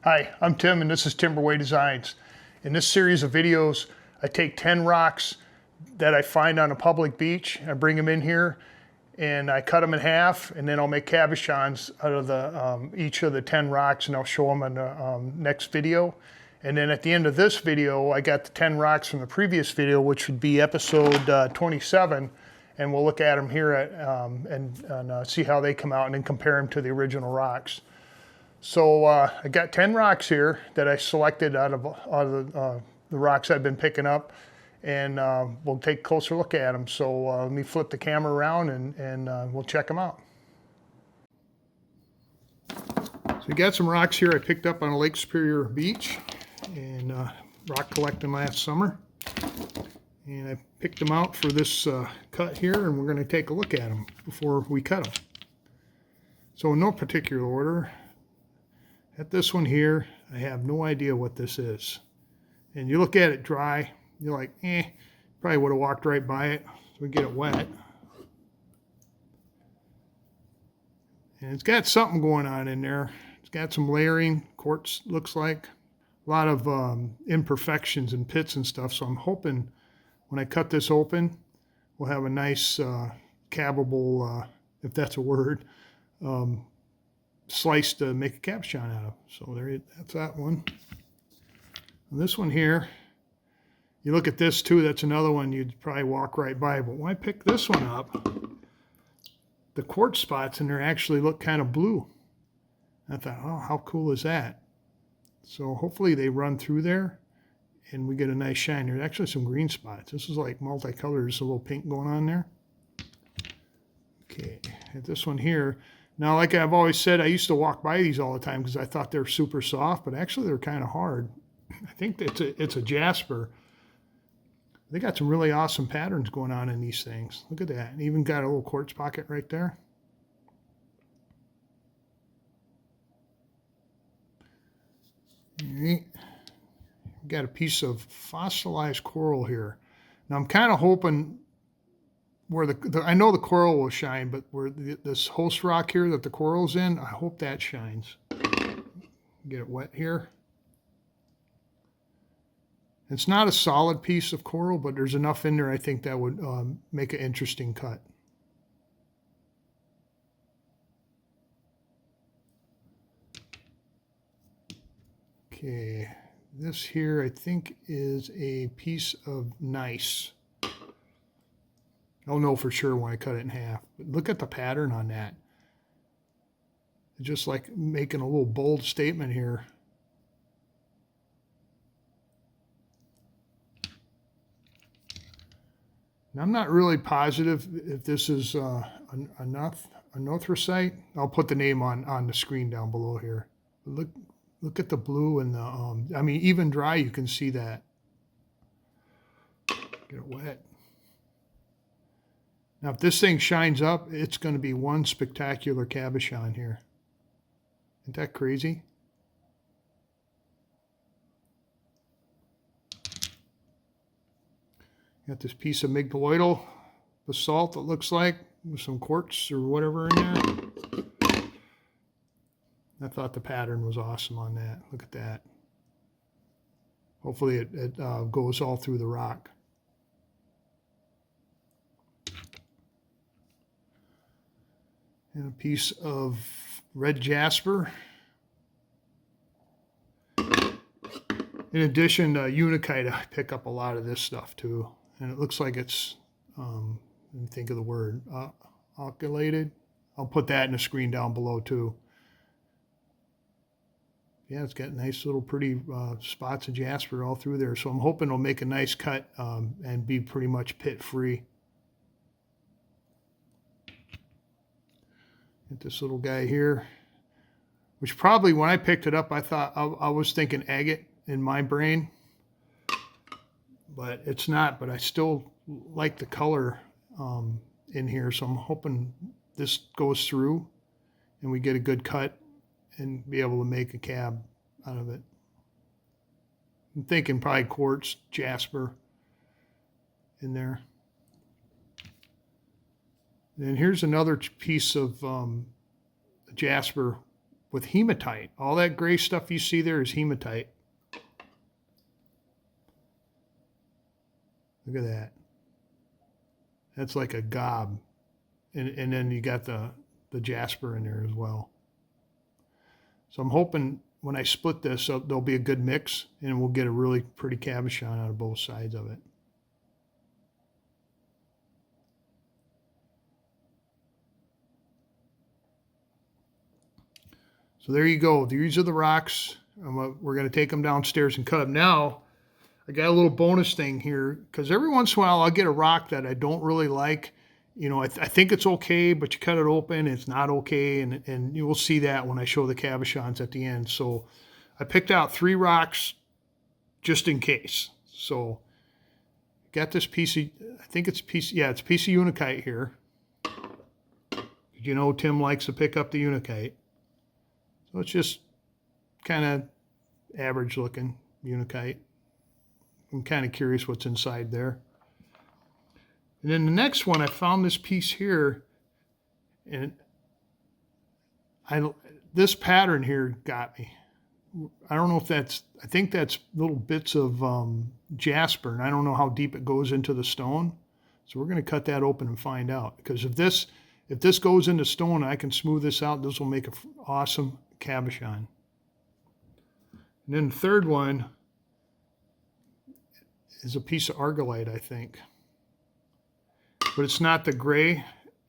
Hi, I'm Tim and this is Timberway Designs. In this series of videos, I take 10 rocks that I find on a public beach, I bring them in here and I cut them in half, and then I'll make cabochons out of each of the 10 rocks, and I'll show them in the next video. And then at the end of this video, I got the 10 rocks from the previous video, which would be episode 27, and we'll look at them here and see how they come out and then compare them to the original rocks. So I got 10 rocks here that I selected out of the rocks I've been picking up, and we'll take a closer look at them. So let me flip the camera around and we'll check them out. So we got some rocks here I picked up on Lake Superior Beach and rock collecting last summer. And I picked them out for this cut here, and we're going to take a look at them before we cut them. So in no particular order. At this one here, I have no idea what this is. And you look at it dry, you're like, probably would have walked right by it, so we get it wet. And it's got something going on in there. It's got some layering, quartz looks like. A lot of imperfections and pits and stuff, so I'm hoping when I cut this open, we'll have a nice cabochon, if that's a word, slice to make a cabochon out of. So that's that one. And this one here, you look at this too, that's another one you'd probably walk right by. But when I picked this one up, the quartz spots in there actually look kind of blue. I thought, oh, how cool is that? So hopefully they run through there and we get a nice shine. There's actually some green spots. This is like multicolored. There's a little pink going on there. Okay, at this one here, now, like I've always said, I used to walk by these all the time because I thought they're super soft, but actually they're kind of hard. I think it's a jasper. They got some really awesome patterns going on in these things. Look at that. And even got a little quartz pocket right there. All right. Got a piece of fossilized coral here. Now, I'm kind of hoping where I know the coral will shine, but where this host rock here that the coral's in, I hope that shines. Get it wet here. It's not a solid piece of coral, but there's enough in there I think that would make an interesting cut. Okay, this here I think is a piece of gneiss. I'll know for sure when I cut it in half. But look at the pattern on that. It's just like making a little bold statement here. Now, I'm not really positive if this is anothrosite. I'll put the name on the screen down below here. But look at the blue and the, I mean, even dry, you can see that. Get it wet. Now, if this thing shines up, it's going to be one spectacular cabochon here. Isn't that crazy? Got this piece of migdaloidal basalt, it looks like, with some quartz or whatever in there. I thought the pattern was awesome on that. Look at that. Hopefully it goes all through the rock. And a piece of red jasper. In addition to unakite, I pick up a lot of this stuff too. And it looks like it's, let me think of the word, oculated. I'll put that in the screen down below too. Yeah, it's got nice little pretty spots of jasper all through there. So I'm hoping it'll make a nice cut and be pretty much pit free. Get this little guy here, which probably when I picked it up, I thought I was thinking agate in my brain, but it's not. But I still like the color in here, so I'm hoping this goes through and we get a good cut and be able to make a cab out of it. I'm thinking probably quartz, jasper in there. And here's another piece of jasper with hematite. All that gray stuff you see there is hematite. Look at that. That's like a gob. And then you got the jasper in there as well. So I'm hoping when I split this, there'll be a good mix and we'll get a really pretty cabochon out of both sides of it. So there you go. These are the rocks. We're going to take them downstairs and cut them. Now, I got a little bonus thing here, because every once in a while I'll get a rock that I don't really like. You know, I think it's okay, but you cut it open, it's not okay, and you will see that when I show the cabochons at the end. So I picked out 3 rocks just in case. So got this piece of, I think it's a piece, yeah, it's a piece of unakite here. You know, Tim likes to pick up the unakite. So it's just kind of average looking unakite. I'm kind of curious what's inside there. And then the next one, I found this piece here, and this pattern here got me. I don't know if that's, I think that's little bits of jasper, and I don't know how deep it goes into the stone. So we're going to cut that open and find out. Because if this goes into stone, I can smooth this out. This will make an awesome cabochon. And then the third one is a piece of argillite, I think. But it's not the gray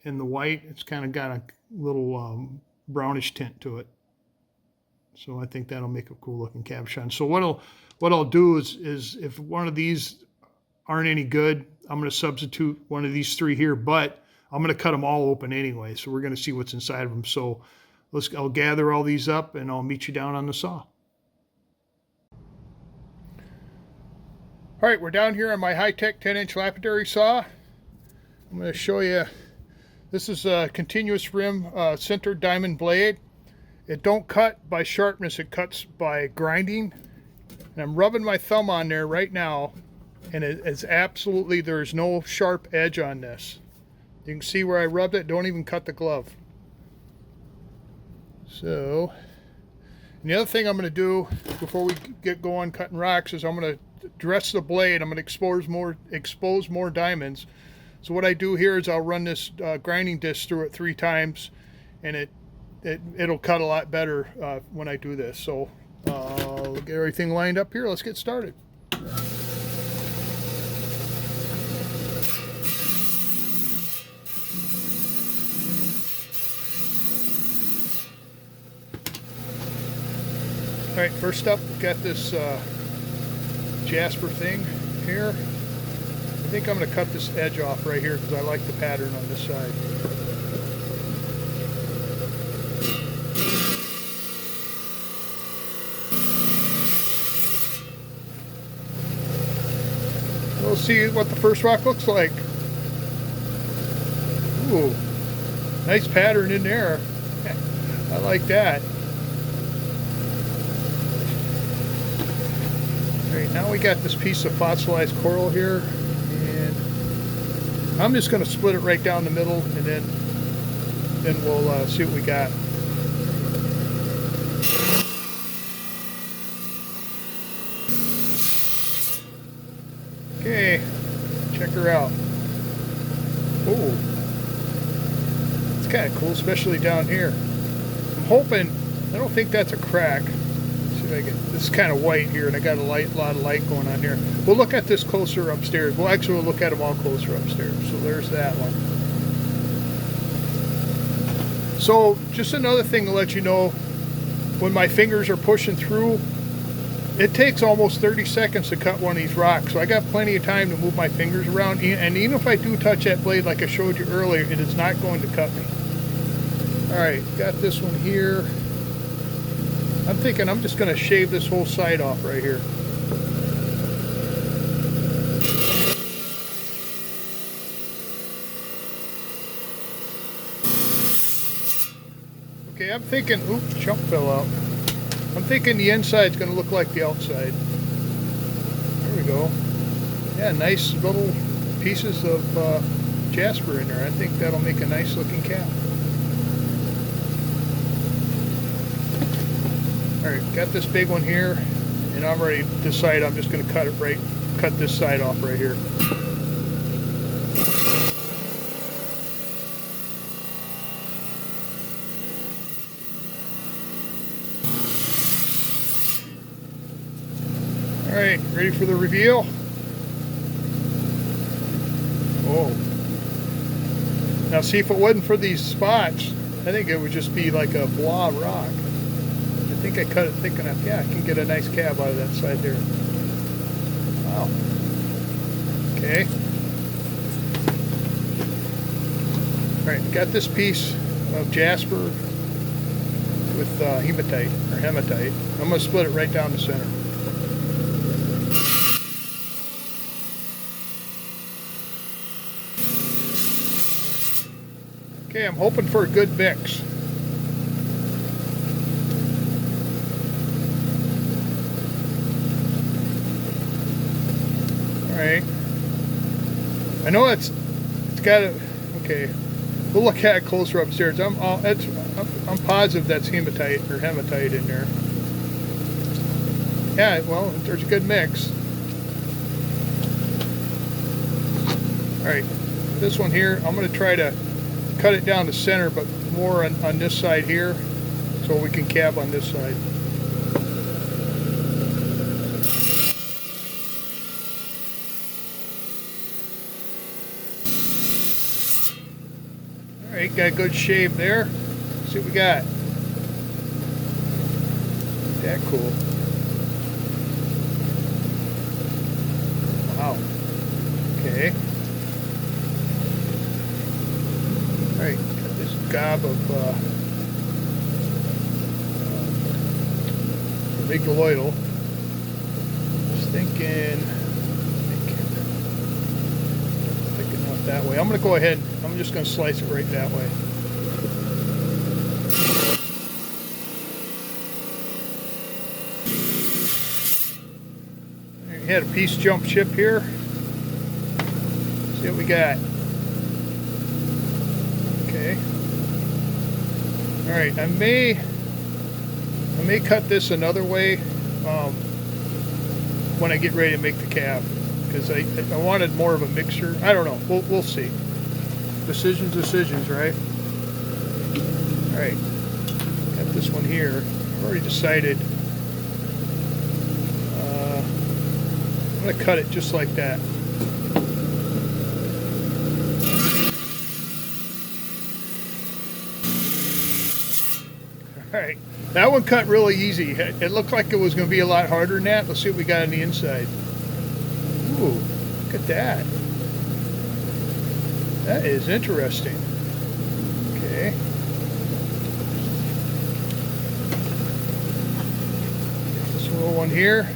and the white. It's kind of got a little brownish tint to it. So I think that'll make a cool looking cabochon. So what I'll do is if one of these aren't any good, I'm going to substitute one of these 3 here, but I'm going to cut them all open anyway. So we're going to see what's inside of them. So I'll gather all these up and I'll meet you down on the saw. All right, we're down here on my high-tech 10-inch lapidary saw. I'm going to show you, this is a continuous rim sintered diamond blade. It don't cut by sharpness, it cuts by grinding. And I'm rubbing my thumb on there right now, and it's absolutely, there's no sharp edge on this. You can see where I rubbed it, don't even cut the glove. So, and the other thing I'm going to do before we get going cutting rocks is I'm going to dress the blade. I'm going to expose more diamonds. So what I do here is I'll run this grinding disc through it 3 times, and it'll cut a lot better when I do this. So get everything lined up here. Let's get started. All right, first up, we've got this jasper thing here. I think I'm going to cut this edge off right here because I like the pattern on this side. We'll see what the first rock looks like. Ooh, nice pattern in there. I like that. All right, now we got this piece of fossilized coral here. I'm just going to split it right down the middle, and then we'll see what we got. Okay, check her out. Oh, it's kind of cool, especially down here. I'm hoping, I don't think that's a crack. This is kind of white here, and I got a lot of light going on here. We'll look at this closer upstairs. Well, actually, we'll look at them all closer upstairs. So there's that one. So just another thing to let you know, when my fingers are pushing through, it takes almost 30 seconds to cut one of these rocks. So I got plenty of time to move my fingers around. And even if I do touch that blade like I showed you earlier, it is not going to cut me. All right, got this one here. I'm thinking I'm just going to shave this whole side off right here. Okay, I'm thinking, oops, chunk fell out. I'm thinking the inside's going to look like the outside. There we go. Yeah, nice little pieces of jasper in there. I think that'll make a nice looking cap. Alright, got this big one here, and I'm ready to decide I'm just going to cut this side off right here. Alright, ready for the reveal? Oh. Now see, if it wasn't for these spots, I think it would just be like a blob rock. I think I cut it thick enough. Yeah, I can get a nice cab out of that side there. Wow. Okay. Alright, got this piece of jasper with hematite, or hematite. I'm going to split it right down the center. Okay, I'm hoping for a good mix. Alright. I know it's got a, okay, we'll look at it closer upstairs. I'm positive that's hematite or hematite in there. Yeah, well, there's a good mix. Alright, this one here, I'm going to try to cut it down the center, but more on this side here, so we can cab on this side. Alright, got a good shave there. Let's see what we got. That cool. Wow. Okay. Alright, got this gob of amygdaloidal. Just thinking out that way. I'm going to go ahead, I'm just going to slice it right that way. There, you had a piece jump chip here. See what we got. Okay. Alright, I may cut this another way when I get ready to make the cab, because I wanted more of a mixture. I don't know. We'll see. Decisions, right? Alright. Got this one here. I've already decided. I'm going to cut it just like that. Alright, that one cut really easy. It looked like it was going to be a lot harder than that. Let's see what we got on the inside. Ooh, look at that. That is interesting. Okay. Get this little one here.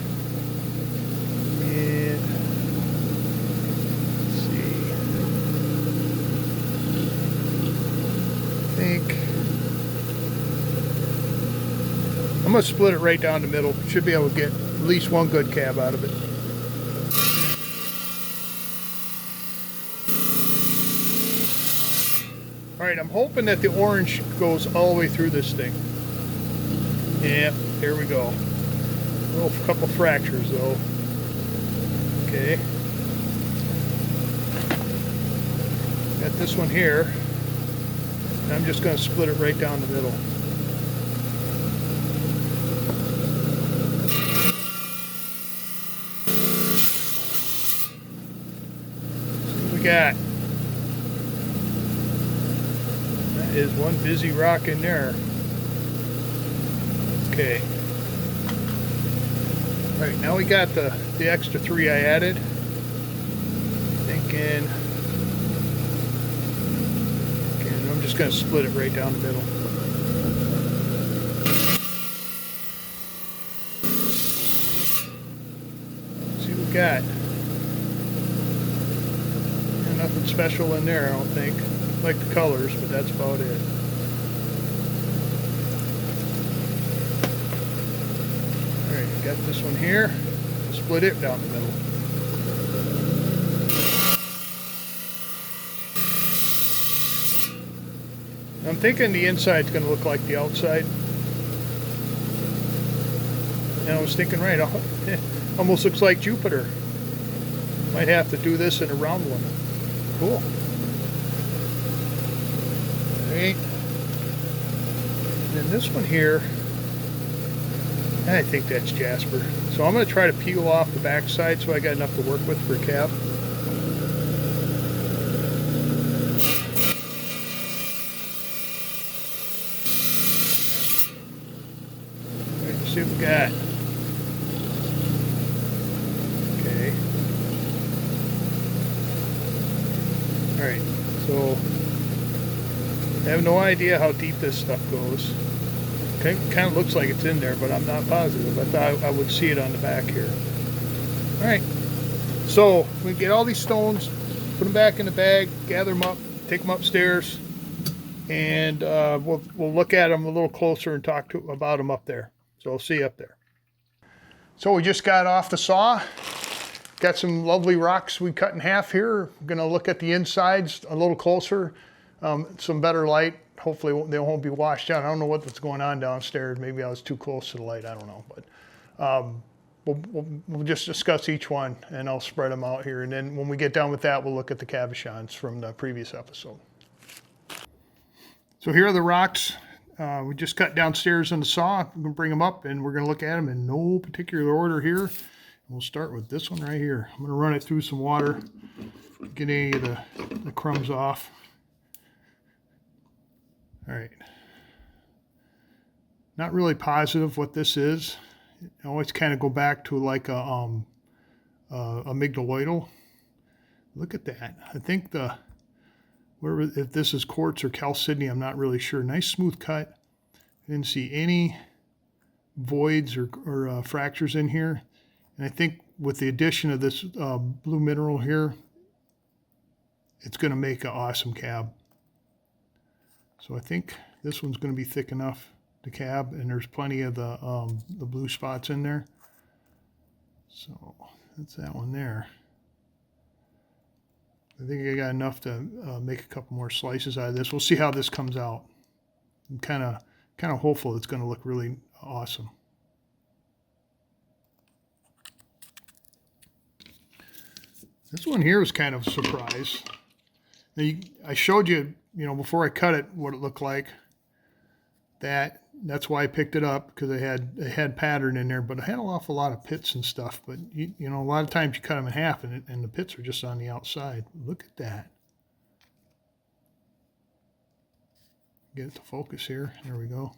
And let's see. I think I'm going to split it right down the middle. Should be able to get at least one good cab out of it. Alright, I'm hoping that the orange goes all the way through this thing. Yeah, there we go. A little couple fractures though. Okay. Got this one here. And I'm just going to split it right down the middle. Got that is one busy rock in there. Okay. All right, now we got the extra 3 I added. Thinking, okay, I'm just going to split it right down the middle. Let's see what we got. Nothing special in there, I don't think. I like the colors, but that's about it. Alright, got this one here. Split it down the middle. I'm thinking the inside's going to look like the outside. And I was thinking, right, almost looks like Jupiter. Might have to do this in a round one. Cool. Right. And then this one here, I think that's jasper. So I'm going to try to peel off the backside so I got enough to work with for a cab. All right, let's see what we got. Okay. All right, so I have no idea how deep this stuff goes. Kind of looks like it's in there, but I'm not positive. I thought I would see it on the back here. All right, so we get all these stones, put them back in the bag, gather them up, take them upstairs, and we'll look at them a little closer and talk about them up there. So I'll see you up there. So we just got off the saw. Got some lovely rocks we cut in half here. We're gonna look at the insides a little closer. Some better light. Hopefully they won't be washed out. I don't know what's going on downstairs. Maybe I was too close to the light. I don't know. But we'll just discuss each one, and I'll spread them out here. And then when we get done with that, we'll look at the cabochons from the previous episode. So here are the rocks we just cut downstairs on the saw. We're going to bring them up, and we're going to look at them in no particular order here. We'll start with this one right here. I'm going to run it through some water, get any of the crumbs off. All right. Not really positive what this is. I always kind of go back to like a amygdaloidal. Look at that. I think if this is quartz or chalcedony, I'm not really sure. Nice smooth cut. I didn't see any voids or fractures in here. And I think with the addition of this blue mineral here, it's going to make an awesome cab. So I think this one's going to be thick enough to cab, and there's plenty of the blue spots in there. So that's that one there. I think I got enough to make a couple more slices out of this. We'll see how this comes out. I'm kind of hopeful it's going to look really awesome. This one here was kind of a surprise. I showed you, before I cut it, what it looked like. That's why I picked it up, because it had pattern in there, but it had an awful lot of pits and stuff. But a lot of times you cut them in half, and the pits are just on the outside. Look at that. Get it to focus here. There we go.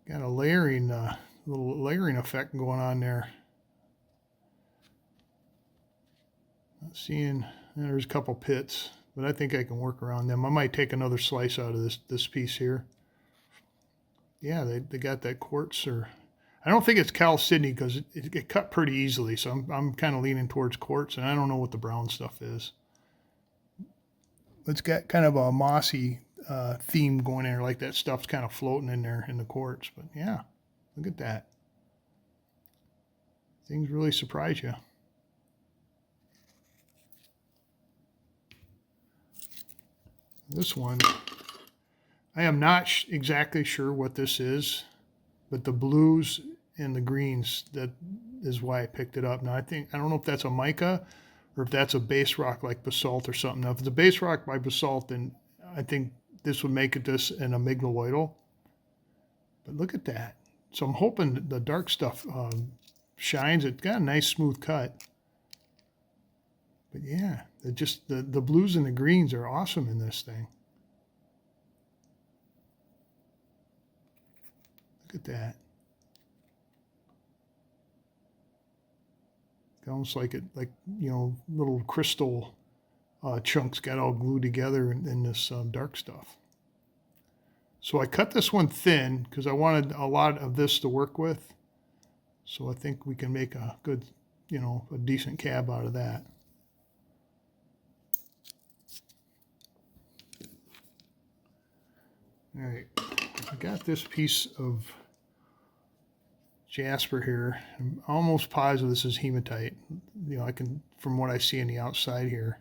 Got a little layering effect going on there. Not seeing. There's a couple pits, but I think I can work around them. I might take another slice out of this piece here. Yeah, they got that quartz, or I don't think it's chalcedony, because it cut pretty easily. So I'm kind of leaning towards quartz, and I don't know what the brown stuff is. It's got kind of a mossy theme going in there, like that stuff's kind of floating in there in the quartz. But yeah, look at that. Things really surprise you. This one, I am not exactly sure what this is, but the blues and the greens, that is why I picked it up. Now I don't know if that's a mica or if that's a base rock like basalt or something. Now if it's a base rock by basalt, then I think this would make it this an amygdaloidal. But look at that. So I'm hoping the dark stuff shines. It's got a nice smooth cut. But yeah, the blues and the greens are awesome in this thing. Look at that. It's almost like little crystal chunks got all glued together in this dark stuff. So I cut this one thin because I wanted a lot of this to work with. So I think we can make a good, a decent cab out of that. All right, I got this piece of jasper here. I'm almost positive this is hematite. I can, from what I see on the outside here.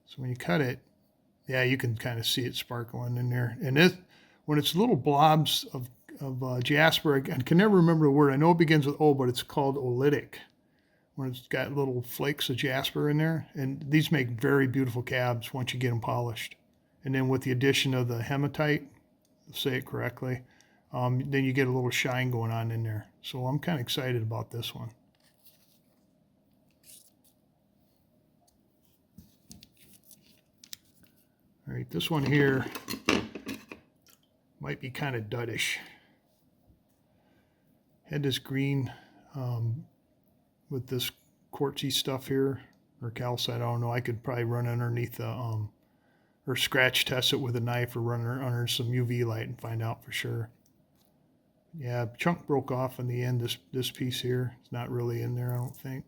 So when you cut it, yeah, you can kind of see it sparkling in there. And when it's little blobs of jasper. I can never remember the word. I know it begins with O, but it's called oolitic, when it's got little flakes of jasper in there. And these make very beautiful cabs once you get them polished. And then with the addition of the hematite, say it correctly, then you get a little shine going on in there. So I'm kind of excited about this one. All right, this one here might be kind of duddish. Had this green with this quartzy stuff here, or calcite, I don't know. I could probably run underneath the, or scratch test it with a knife, or run under some UV light and find out for sure. Yeah, chunk broke off in the end, this piece here. It's not really in there, I don't think.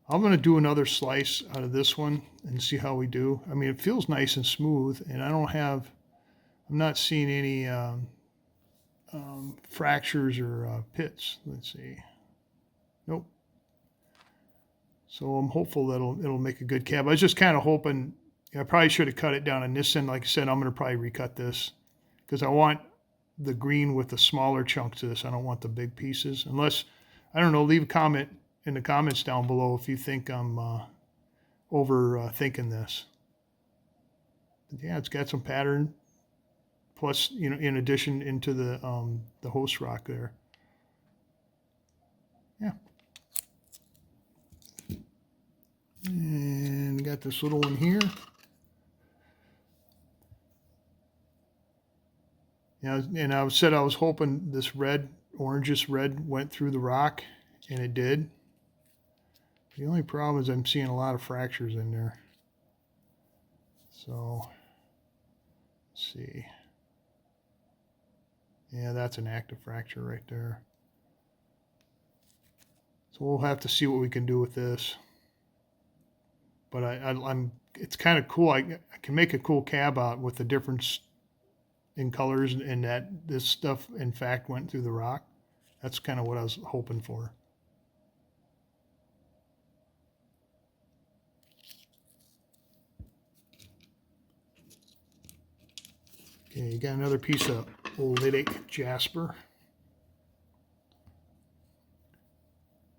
I'm going to do another slice out of this one and see how we do. I mean, it feels nice and smooth, and I'm not seeing any fractures or pits. Let's see. Nope. So I'm hopeful that it'll make a good cab. I was just kind of hoping, I probably should have cut it down on this end. Like I said, I'm going to probably recut this because I want the green with the smaller chunks of this. I don't want the big pieces. Unless, I don't know, leave a comment in the comments down below if you think I'm overthinking this. But yeah, it's got some pattern. Plus, in addition into the host rock there. Yeah. And got this little one here. Yeah, and I said I was hoping this red, orangish red, went through the rock, and it did. The only problem is I'm seeing a lot of fractures in there. So, let's see. Yeah, that's an active fracture right there. So we'll have to see what we can do with this. But it's kind of cool. I can make a cool cab out with the difference in colors, and that this stuff in fact went through the rock. That's kind of what I was hoping for. Okay, you got another piece of oolitic jasper.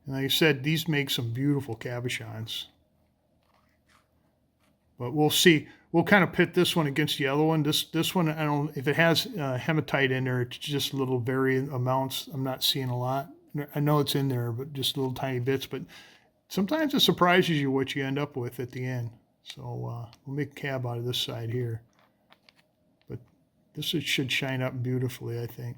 And like I said, these make some beautiful cabochons. But we'll see. We'll kind of pit this one against the other one. This one, I don't. If it has hematite in there, it's just little varying amounts. I'm not seeing a lot. I know it's in there, but just little tiny bits. But sometimes it surprises you what you end up with at the end. So we'll make a cab out of this side here. But this should shine up beautifully, I think.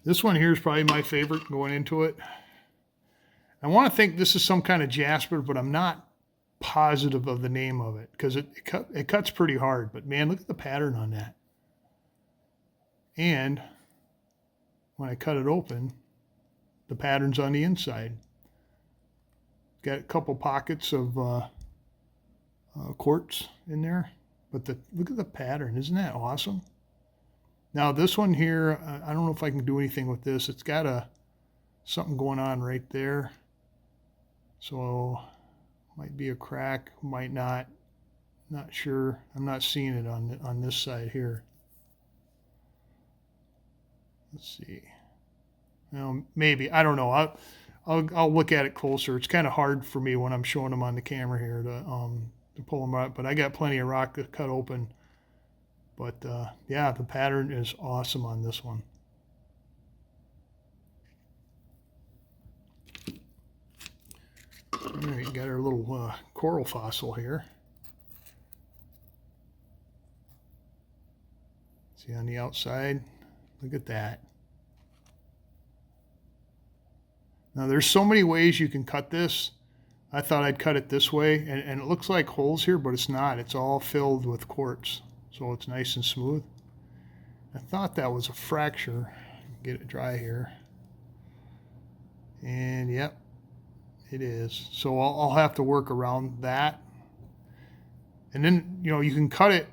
This one here is probably my favorite going into it. I want to think this is some kind of jasper, but I'm not positive of the name of it because it cuts pretty hard. But man, look at the pattern on that. And when I cut it open, the pattern's on the inside. Got a couple pockets of quartz in there, but look at the pattern. Isn't that awesome? Now this one here, I don't know if I can do anything with this. It's got something going on right there. So might be a crack, might not. Not sure. I'm not seeing it on this side here. Let's see. Well, maybe, I don't know. I'll look at it closer. It's kind of hard for me when I'm showing them on the camera here to pull them out. But I got plenty of rock to cut open. But yeah, the pattern is awesome on this one. All right, got our little coral fossil here. See on the outside, look at that. Now there's so many ways you can cut this. I thought I'd cut it this way, and it looks like holes here, but it's not. It's all filled with quartz, so it's nice and smooth. I thought that was a fracture. Get it dry here. And yep, it is. So I'll have to work around that. And then, you can cut it,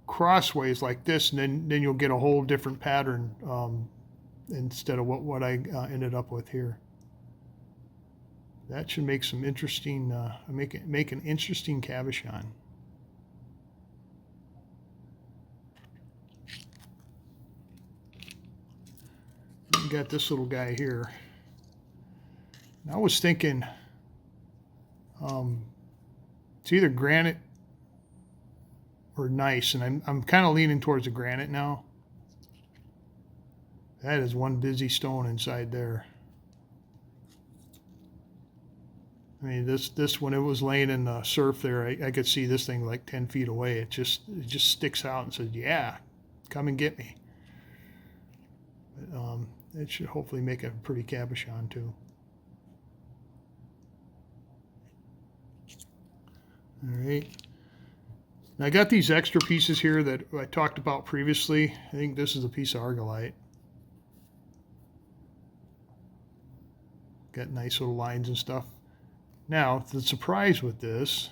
crossways like this, and then you'll get a whole different pattern instead of what I ended up with here. That should make some interesting, make an interesting cabochon. We got this little guy here. And I was thinking, it's either granite or gneiss, and I'm kind of leaning towards the granite now. That is one busy stone inside there. I mean, this when it was laying in the surf there, I could see this thing like 10 feet away. It just sticks out and says, "Yeah, come and get me." But, it should hopefully make a pretty cabochon too. All right. Now I got these extra pieces here that I talked about previously. I think this is a piece of argillite. Got nice little lines and stuff. Now, the surprise with this,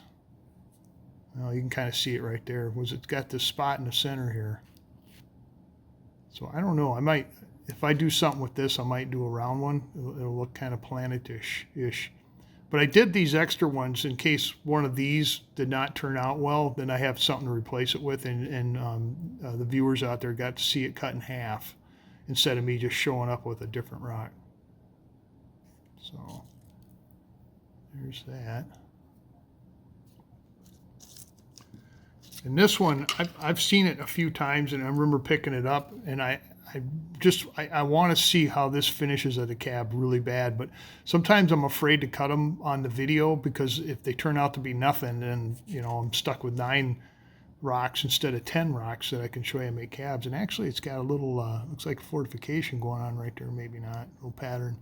well, you can kind of see it right there, was it's got this spot in the center here. So I don't know, I might, if I do something with this, I might do a round one. It'll look kind of planetish-ish. But I did these extra ones in case one of these did not turn out well, then I have something to replace it with, and the viewers out there got to see it cut in half instead of me just showing up with a different rock. So there's that. And this one, I've seen it a few times, and I remember picking it up, and I want to see how this finishes at a cab really bad. But sometimes I'm afraid to cut them on the video, because if they turn out to be nothing, then I'm stuck with 9 rocks instead of 10 rocks that I can show you make cabs. And actually, it's got a little looks like fortification going on right there. Maybe not, a little pattern,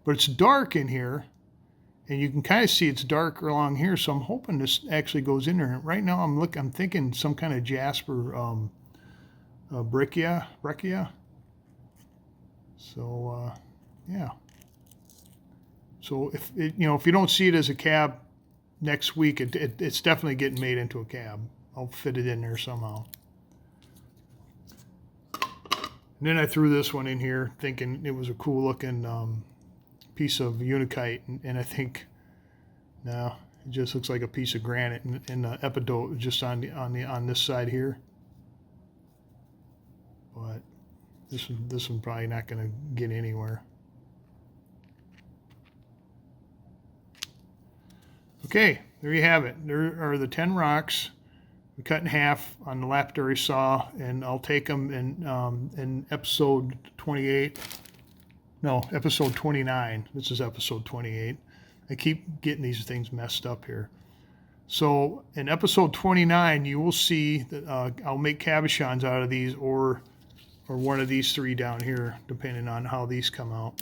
but it's dark in here. And you can kind of see it's dark along here, so I'm hoping this actually goes in there. Right now, I'm thinking some kind of jasper, breccia. So yeah. So if if you don't see it as a cab next week, it's definitely getting made into a cab. I'll fit it in there somehow. And then I threw this one in here, thinking it was a cool looking piece of unakite, and I think no, it just looks like a piece of granite, and the epidote just on this side here. But this one probably not going to get anywhere. Okay, there you have it. There are the 10 rocks we cut in half on the lapidary saw, and I'll take them in episode 28. No, episode 29. This is episode 28. I keep getting these things messed up here. So in episode 29, you will see that I'll make cabochons out of these, or one of these 3 down here, depending on how these come out.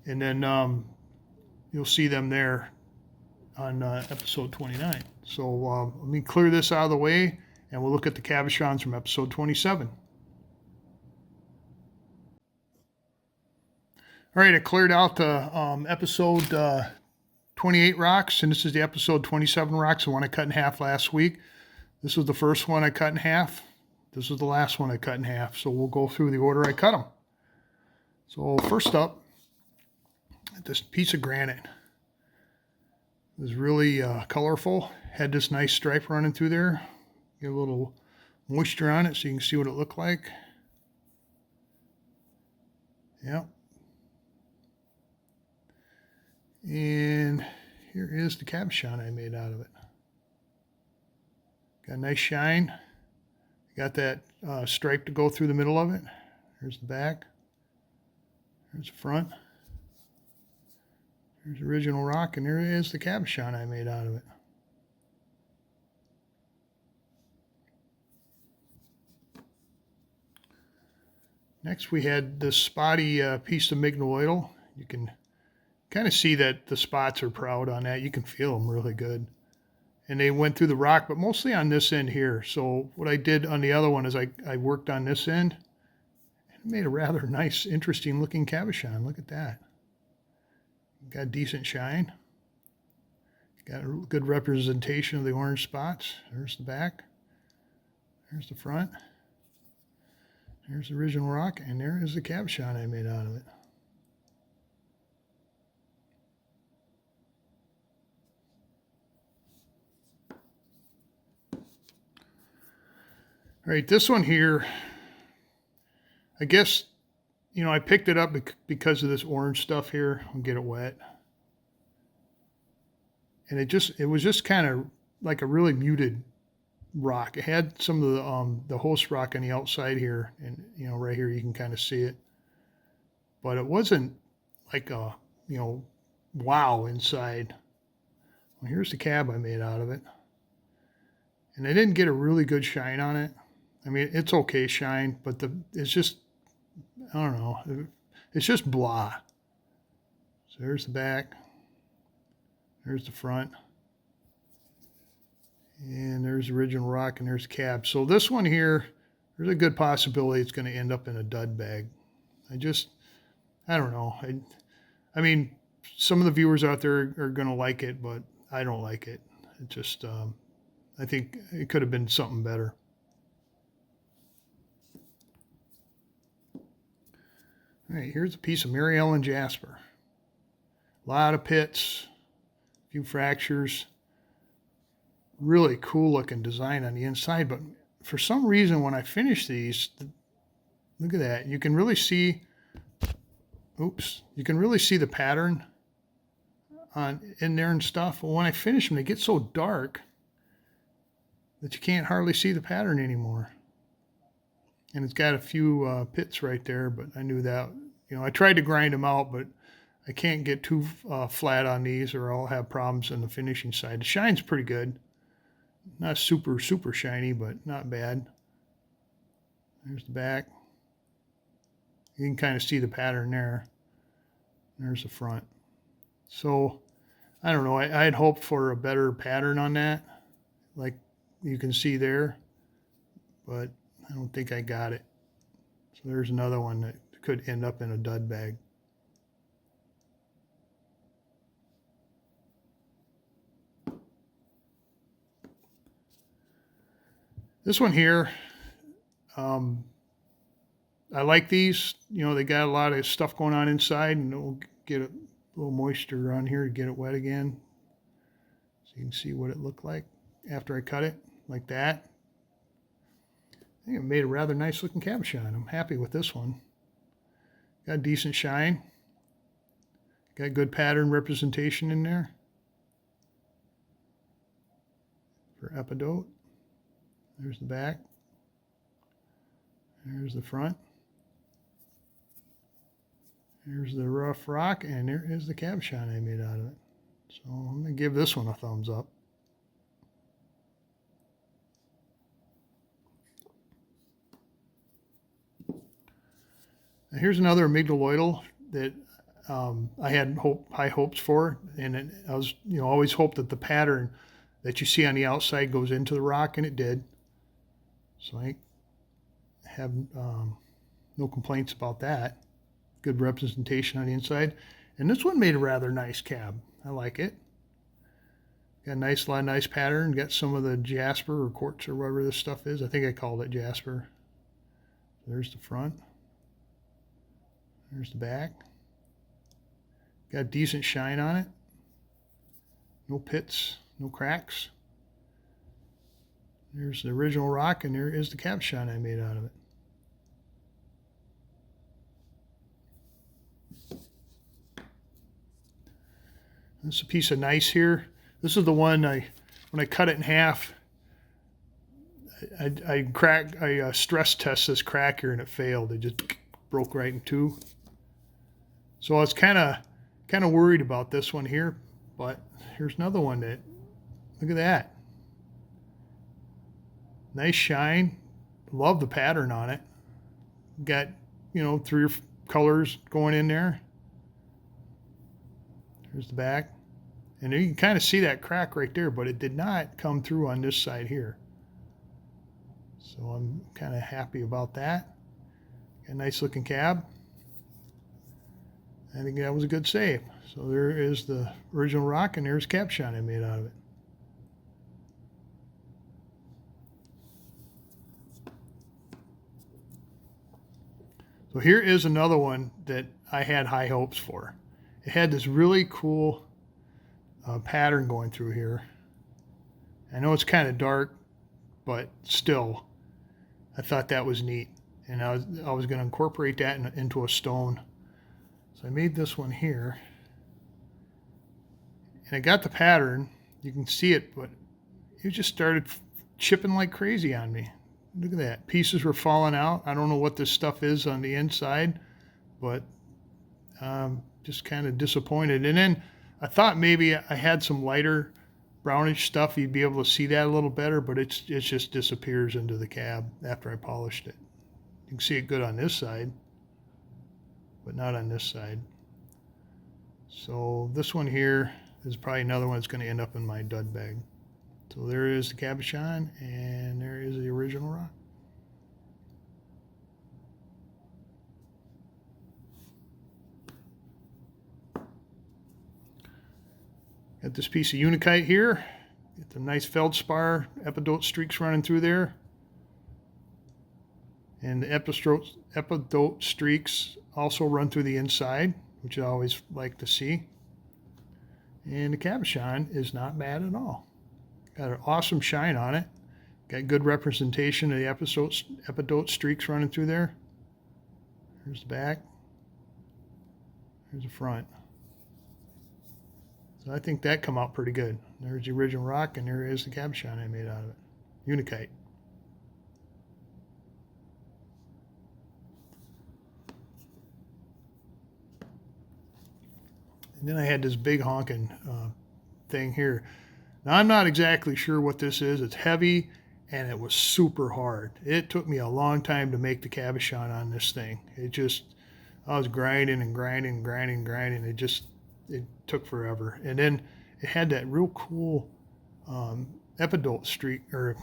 And then you'll see them there on episode 29. So let me clear this out of the way, and we'll look at the cabochons from episode 27. All right, I cleared out the episode 28 rocks, and this is the episode 27 rocks, the one I cut in half last week. This was the first one I cut in half. This was the last one I cut in half. So we'll go through the order I cut them. So first up, this piece of granite. It was really colorful. Had this nice stripe running through there. Get a little moisture on it so you can see what it looked like. Yep. And here is the cabochon I made out of it. Got a nice shine. Got that stripe to go through the middle of it. There's the back. There's the front. There's the original rock, and there is the cabochon I made out of it. Next, we had this spotty piece of mignoloidal. You can kind of see that the spots are proud on that. You can feel them really good. And they went through the rock, but mostly on this end here. So what I did on the other one is I worked on this end, and made a rather nice, interesting looking cabochon. Look at that. Got decent shine. Got a good representation of the orange spots. There's the back. There's the front. There's the original rock, and there is the cabochon I made out of it. All right, this one here, I guess, I picked it up because of this orange stuff here. I'll get it wet. And it was just kind of like a really muted rock. It had some of the host rock on the outside here, and right here you can kind of see it. But it wasn't like a wow inside. Well, here's the cab I made out of it, and I didn't get a really good shine on it. I mean, it's okay shine, but it's just, I don't know, it's just blah. So there's the back, there's the front, and there's the original rock, and there's the cab. So this one here, there's a good possibility it's going to end up in a dud bag. I don't know. I mean, some of the viewers out there are going to like it, but I don't like it. It just, I think it could have been something better. All right, here's a piece of Mary Ellen jasper. A lot of pits, a few fractures. Really cool looking design on the inside, but for some reason when I finish these, look at that. You can really see, you can really see the pattern in there and stuff. Well, when I finish them, they get so dark that you can't hardly see the pattern anymore. And it's got a few pits right there, but I knew that. I tried to grind them out, but I can't get too flat on these or I'll have problems on the finishing side. The shine's pretty good. Not super, super shiny, but not bad. There's the back. You can kind of see the pattern there. There's the front. So, I don't know. I had hoped for a better pattern on that, like you can see there, but I don't think I got it. So there's another one that could end up in a dud bag. This one here, I like these. They got a lot of stuff going on inside, and we'll get a little moisture on here to get it wet again. So you can see what it looked like after I cut it, like that. I think it made a rather nice looking cabochon. I'm happy with this one. Got decent shine. Got good pattern representation in there for Ep28. There's the back. There's the front. There's the rough rock, and there is the cabochon I made out of it. So I'm going to give this one a thumbs up. Now here's another amygdaloidal that I had high hopes for, and I was always hoped that the pattern that you see on the outside goes into the rock, and it did. So I have no complaints about that. Good representation on the inside. And this one made a rather nice cab. I like it. Got a lot of nice pattern. Got some of the jasper or quartz or whatever this stuff is. I think I called it jasper. There's the front. There's the back. Got decent shine on it. No pits, no cracks. There's the original rock, and there is the cabochon I made out of it. This is a piece of nice here. This is the one when I cut it in half, I stress test this crack here and it failed. It just broke right in two. So I was kind of worried about this one here, but here's another one that, look at that. Nice shine. Love the pattern on it. Got, 3 colors going in there. There's the back. And you can kind of see that crack right there, but it did not come through on this side here. So I'm kind of happy about that. Got a nice looking cab. I think that was a good save. So there is the original rock, and there's cabochon I made out of it. So here is another one that I had high hopes for. It had this really cool pattern going through here. I know it's kind of dark, but still, I thought that was neat. And I was going to incorporate that into a stone. So I made this one here. And I got the pattern. You can see it, but it just started chipping like crazy on me. Look at that. Pieces were falling out. I don't know what this stuff is on the inside, but just kind of disappointed. And then I thought maybe I had some lighter brownish stuff. You'd be able to see that a little better, but it just disappears into the cab after I polished it. You can see it good on this side, but not on this side. So this one here is probably another one that's going to end up in my dud bag. So there is the cabochon, and there is the original rock. Got this piece of unakite here. Get the nice feldspar epidote streaks running through there. And the epidote streaks also run through the inside, which I always like to see. And the cabochon is not bad at all. Got an awesome shine on it. Got good representation of the epidote streaks running through there. There's the back. There's the front. So I think that come out pretty good. There's the original rock, and there is the cabochon I made out of it. Unakite. And then I had this big honking thing here. Now, I'm not exactly sure what this is. It's heavy, and it was super hard. It took me a long time to make the cabochon on this thing. I was grinding and grinding and grinding and grinding. It took forever. And then it had that real cool epidote streak, or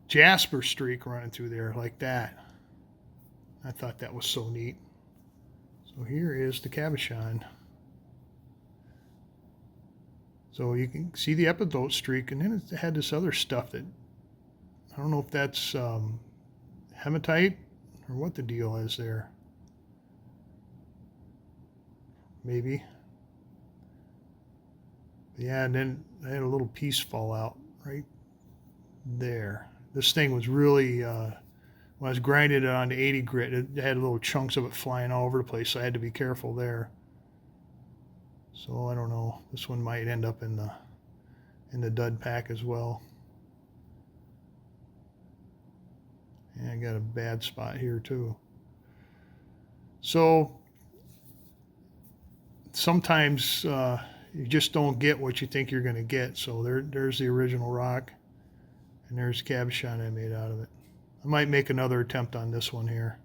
jasper streak running through there like that. I thought that was so neat. So here is the cabochon. So you can see the epidote streak, and then it had this other stuff that, I don't know if that's hematite or what the deal is there. Maybe. Yeah, and then I had a little piece fall out right there. This thing was really, when I was grinding it on the 80 grit, it had little chunks of it flying all over the place, so I had to be careful there. So I don't know. This one might end up in the dud pack as well. And I got a bad spot here too. So sometimes you just don't get what you think you're going to get. So there's the original rock, and there's the cabochon I made out of it. I might make another attempt on this one here.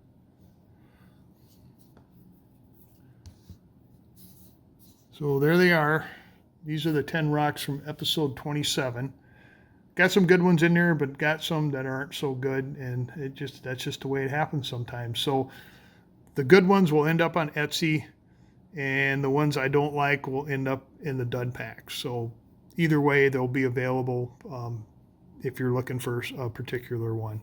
So there they are. These are the 10 rocks from episode 27. Got some good ones in there, but got some that aren't so good, and that's just the way it happens sometimes. So the good ones will end up on Etsy, and the ones I don't like will end up in the dud pack. So either way, they'll be available if you're looking for a particular one.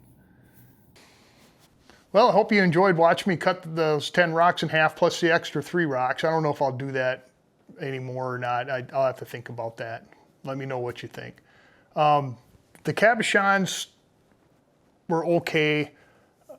Well, I hope you enjoyed watching me cut those 10 rocks in half plus the extra 3 rocks. I don't know if I'll do that anymore or not. I'll have to think about that. Let me know what you think. The cabochons were okay.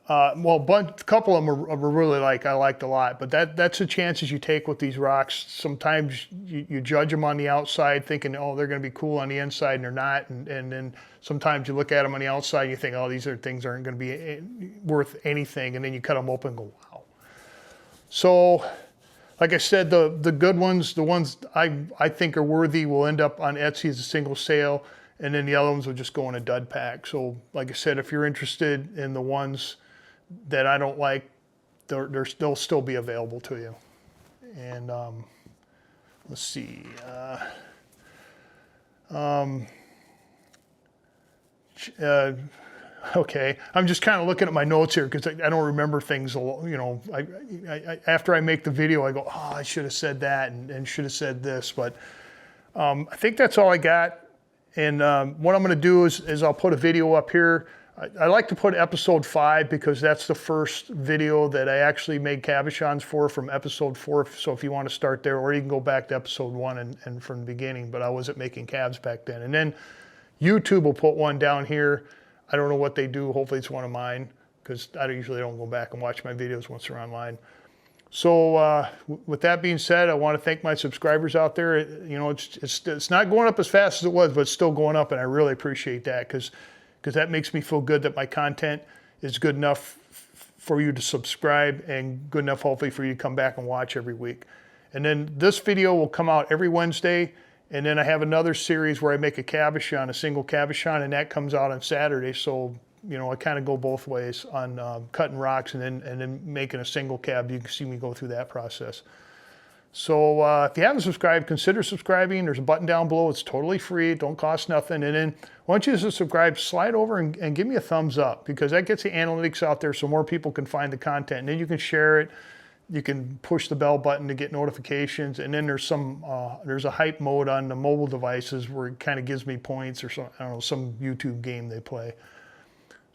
Well, a couple of them were really I liked a lot, but that's the chances you take with these rocks. Sometimes you judge them on the outside thinking, oh, they're going to be cool on the inside, and they're not. And then sometimes you look at them on the outside and you think, oh, these things aren't going to be worth anything. And then you cut them open and go, wow. So, like I said, the good ones, the ones I think are worthy, will end up on Etsy as a single sale. And then the other ones will just go in a dud pack. So, like I said, if you're interested in the ones that I don't like, they'll still be available to you. And let's see. Okay, I'm just kind of looking at my notes here because I don't remember things. You know, I after I make the video, I go, oh, I should have said that and should have said this. But I think that's all I got. And what I'm going to do is I'll put a video up here. I like to put episode 5 because that's the first video that I actually made cabochons for, from episode 4. So if you want to start there, or you can go back to episode 1 and from the beginning, but I wasn't making cabs back then. And then YouTube will put one down here. I don't know what they do. Hopefully it's one of mine, because I usually don't go back and watch my videos once they're online. So with that being said, I want to thank my subscribers out there. You know, it's not going up as fast as it was, but it's still going up, and I really appreciate that, because that makes me feel good that my content is good enough for you to subscribe and good enough hopefully for you to come back and watch every week. And then this video will come out every Wednesday, and then I have another series where I make a cabochon, a single cabochon, and that comes out on Saturday. So, you know, I kind of go both ways on cutting rocks and then making a single cab. You can see me go through that process. So if you haven't subscribed, consider subscribing. There's a button down below. It's totally free. It don't cost nothing. And then once you subscribe, slide over and give me a thumbs up, because that gets the analytics out there so more people can find the content. And then you can share it. You can push the bell button to get notifications. And then there's a hype mode on the mobile devices where it kind of gives me points, or some, I don't know, some YouTube game they play.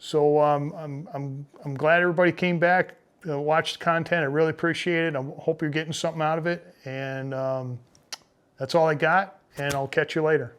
So I'm glad everybody came back, watched the content. I really appreciate it. I hope you're getting something out of it. And that's all I got, and I'll catch you later.